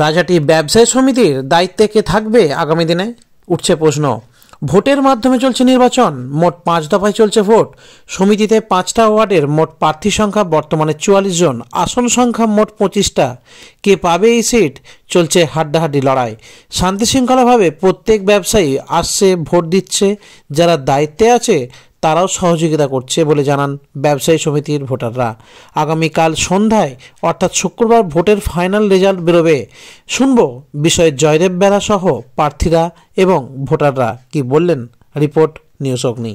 রাজাটি ব্যবসায়ী সমিতির দায়িত্বে কে থাকবে আগামী দিনে উঠছে প্রশ্ন। ভোটের মাধ্যমে চলছে নির্বাচন, মোট 5 দফায় চলছে ভোট। সমিতিতে 5টা ওয়ার্ডের মোট প্রার্থী সংখ্যা বর্তমানে 44 জন, আসন সংখ্যা মোট 25টা। কে পাবে এই সিট? চলছে হাড্ডাহাড্ডি লড়াই। শান্তি শৃঙ্খলাভাবে প্রত্যেক ব্যবসায়ী আসছে, ভোট দিচ্ছে। যারা দায়িত্বে আছে তারাও সহযোগিতা করছে বলে জানান ব্যবসায়ী সমিতির ভোটাররা। আগামীকাল সন্ধ্যায় অর্থাৎ শুক্রবার ভোটের ফাইনাল রেজাল্ট বেরোবে। শুনব বিষয়ে জয়দেব বেরা সহ প্রার্থীরা এবং ভোটাররা কি বললেন। রিপোর্ট নিউজ অগ্নি।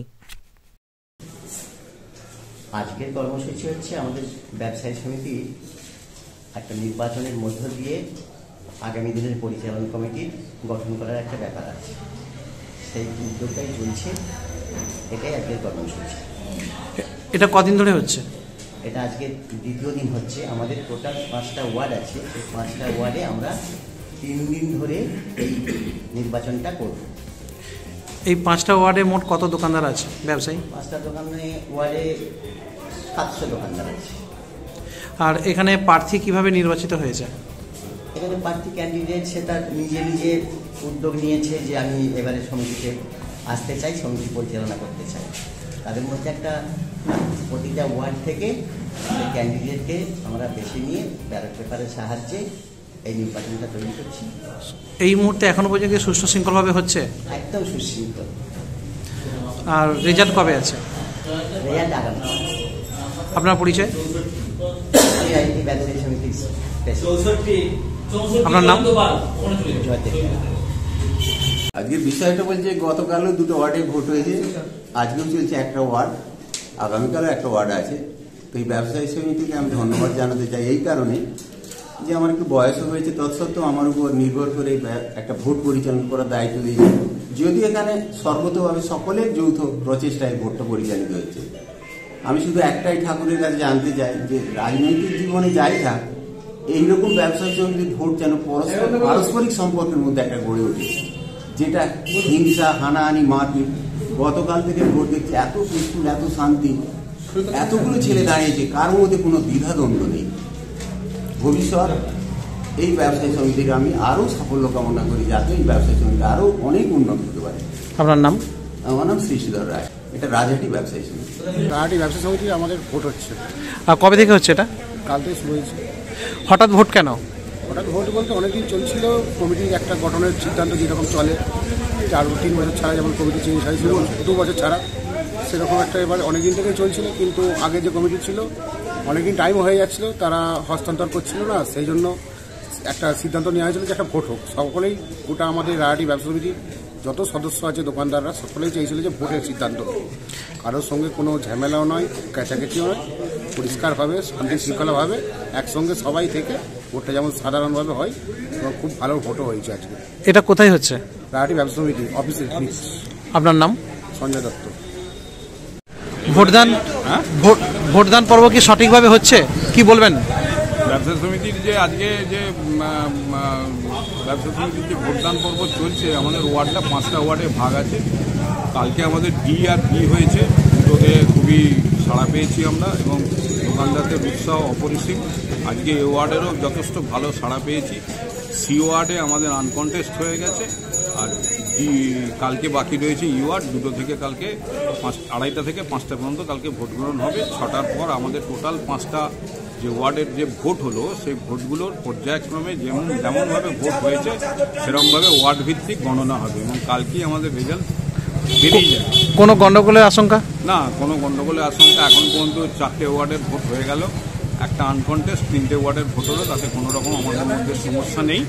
আজকের কর্মসূচি হচ্ছে আমাদের ব্যবসায়ী সমিতি একটা নির্বাচনের মধ্য দিয়ে আগামী দিনের পরিচালন কমিটি গঠন করার একটা ব্যাপার আছে, সেই উদ্যোগটাই চলছে। এটাই আজকের কর্মসূচি। এটা কদিন ধরে হচ্ছে? এটা আজকে দ্বিতীয় দিন হচ্ছে। আমাদের টোটাল 5টা ওয়ার্ড আছে। এই 5টা ওয়ার্ডে আমরা 3 দিন ধরে এই নির্বাচনটা করব। এই 5টা ওয়ার্ডে মোট কত দোকানদার আছে ব্যবসায়ী? 5টা ওয়ার্ডে 700 দোকানদার আছে। আর এখানে প্রার্থী কিভাবে নির্বাচিত হয়েছে? এখানে প্রার্থী ক্যান্ডিডেট সে তার নিজে উদ্যোগ নিয়েছে যে আমি এবারে সমিতিতে আসতে চাই, সমিতি পরিচালনা করতে চাই। তাদের মধ্যে একটা প্রতিটা ওয়ার্ড থেকে ক্যান্ডিডেটকে আমরা বেছে নিয়ে ব্যালট পেপারের সাহায্যে এই নির্বাচনটা তৈরি করছি। এই মুহূর্তে এখনো পর্যন্ত সুষ্ঠু শৃঙ্খলভাবে হচ্ছে? একদম সুশৃঙ্খল। আর রেজাল্ট কবে আছে? রেজাল্ট আগামী। আপনার পরিচয়? ব্যবসায়ী সমিতির আপনার নাম? আজকের বিষয়টা বলছে গতকালও 2টো ওয়ার্ডে ভোট হয়েছে, আজকেও চলছে একটা ওয়ার্ড, আগামীকালও একটা ওয়ার্ড আছে। তো এই ব্যবসায়ী সমিতিকে আমি ধন্যবাদ জানাতে চাই এই কারণে যে আমার একটু বয়সও হয়েছে, তৎসত্ত্বেও আমার উপর নির্ভর করে একটা ভোট পরিচালনা করার দায়িত্ব দিয়েছে। যদিও এখানে সর্বতভাবে সকলের যৌথ প্রচেষ্টায় ভোটটা পরিচালিত হচ্ছে। আমি শুধু একটাই ঠাকুরের কাছে জানতে চাই যে রাজনৈতিক জীবনে যাই থাক, এইরকম ব্যবসায়ী সমিতির ভোট যেন পারস্পরিক সম্পর্কের মধ্যে একটা গড়ে ওঠে, যেটা হিংসা, হানাহানি, মারপিট। গতকাল থেকে ভোট দেখছি এত পিসফুল, এত শান্তি, এতগুলো ছেলে দাঁড়িয়েছে, কারোর মধ্যে কোনো দ্বিধাদ্বন্দ্ব নেই। ভবিষ্যৎ এই ব্যবসায়ী সমিতিকে আমি আরও সাফল্য কামনা করি, যাতে এই ব্যবসায়ী সমিতি আরও অনেক উন্নত হতে পারে। আপনার নাম? আমার নাম শ্রীধর রায়। এটা রাজহাটি ব্যবসায়ী সমিতি। রাজহাটি ব্যবসায়ী সমিতি আমাদের ভোট হচ্ছে। আর কবে থেকে হচ্ছে এটা? কাল থেকে শুরু হয়েছে। হঠাৎ ভোট কেন? হঠাৎ ভোট বলতে অনেকদিন চলছিল কমিটির একটা গঠনের সিদ্ধান্ত, যেরকম চলে 4-3 বছর ছাড়া, যেমন কমিটি চেঞ্জ হয়েছিল 2 বছর ছাড়া, সেরকম একটা এবার অনেকদিন থেকে চলছিল। কিন্তু আগে যে কমিটি ছিল অনেকদিন টাইম হয়ে যাচ্ছিল, তারা হস্তান্তর করছিল না, সেই জন্য একটা সিদ্ধান্ত নেওয়া হয়েছিল যে একটা ভোট হোক। সকলেই, গোটা আমাদের রাজহাটি ব্যবসা সমিতি যত সদস্য আছে, দোকানদাররা সকলেই চেয়েছিল যে ভোটের সিদ্ধান্ত। কারোর সঙ্গে কোনো ঝামেলাও নয়, কাছাকাছিও নয়, পরিষ্কারভাবে শান্তি শৃঙ্খলাভাবে একসঙ্গে সবাই থেকে ভোটটা যেমন সাধারণভাবে হয়, এবং খুব ভালো ভোটও হয়েছে আজকে। এটা কোথায় হচ্ছে? রাজহাটি ব্যবসা সমিতি অফিসে। আপনার নাম? সঞ্জয় দত্ত। ভোটদান পর্ব কি সঠিকভাবে হচ্ছে, কি বলবেন? ব্যবসা সমিতির যে আজকে যে ব্যবসা সমিতির যে ভোটদান পর্ব চলছে, আমাদের ওয়ার্ডটা 5টা ওয়ার্ডে ভাগ আছে। কালকে আমাদের ডি আর বি হয়েছে, দুটোতে খুবই সাড়া পেয়েছি আমরা, এবং দোকানদারদের উৎসাহ অপরিসীম। আজকে এ ওয়ার্ডেরও যথেষ্ট ভালো সাড়া পেয়েছি। সি ওয়ার্ডে আমাদের আনকন্টেস্ট হয়ে গেছে, আর কালকে বাকি রয়েছে ই ওয়ার্ড। 2টো থেকে কালকে 2:30 থেকে 5টা পর্যন্ত কালকে ভোট গ্রহণ হবে। 6টার পর আমাদের টোটাল 5টা যে ওয়ার্ডের যে ভোট হলো, সেই ভোটগুলোর পর্যায়ক্রমে যেমনভাবে ভোট হয়েছে সেরকমভাবে ওয়ার্ড ভিত্তিক গণনা হবে, এবং কালকেই আমাদের রেজাল্ট বেরিয়ে যাবে। কোনো গণ্ডগোলের আশঙ্কা? না, কোনো গণ্ডগোলের আশঙ্কা এখন পর্যন্ত 4টে ওয়ার্ডের ভোট হয়ে গেল, একটা আনকন্টেস্ট, 3টে ওয়ার্ডের ভোট হলো, তাতে কোনো রকম আমাদের মধ্যে সমস্যা নেই।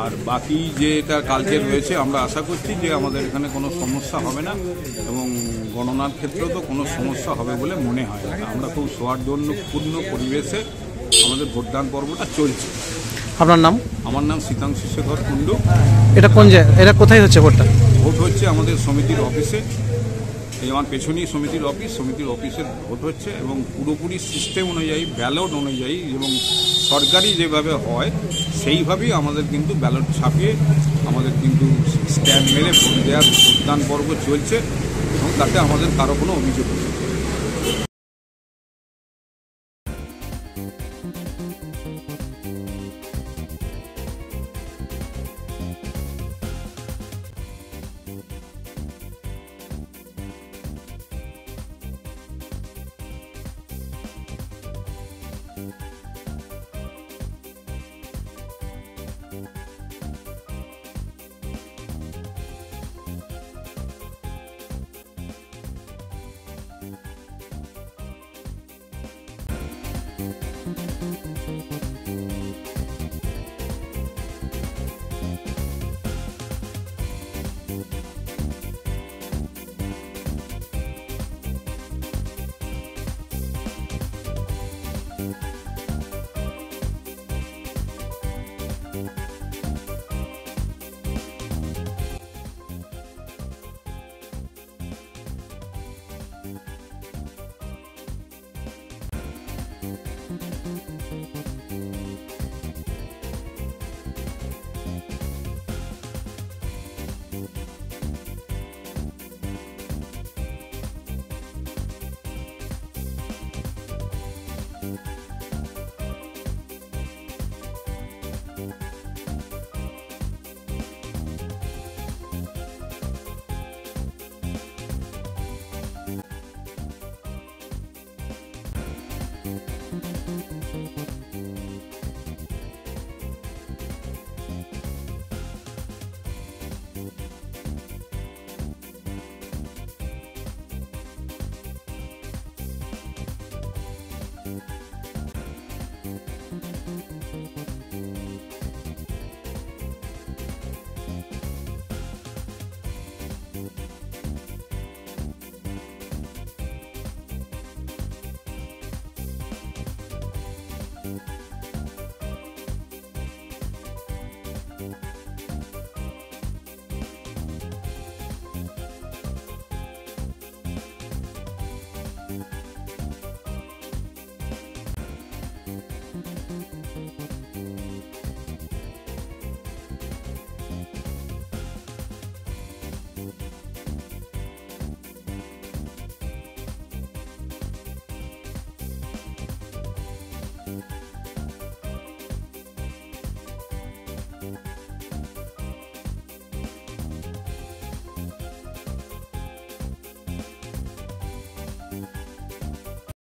আর বাকি যেটা কালকে রয়েছে, আমরা আশা করছি যে আমাদের এখানে কোনো সমস্যা হবে না, এবং গণনার ক্ষেত্রেও তো কোনো সমস্যা হবে বলে মনে হয় না। আমরা খুব সৌহার্দ্যপূর্ণ পরিবেশে আমাদের ভোটদান পর্বটা চলছে। আপনার নাম? আমার নাম শীতাংশু শেখর কুণ্ডু। এটা কোন জায়গা, এটা কোথায় হচ্ছে ভোটটা? ভোট হচ্ছে আমাদের সমিতির অফিসে। এই আমার পেছনেই সমিতির অফিসের ভোট হচ্ছে, এবং পুরোপুরি সিস্টেম অনুযায়ী, ব্যালট অনুযায়ী, এবং সরকারি যেভাবে হয় সেইভাবেই আমাদের কিন্তু ব্যালট ছাপিয়ে আমাদের কিন্তু স্ট্যাম্প মেরে ভোট দেওয়ার ভোটদান পর্ব চলছে, এবং তাতে আমাদের কারো কোনো অভিযোগ নেই।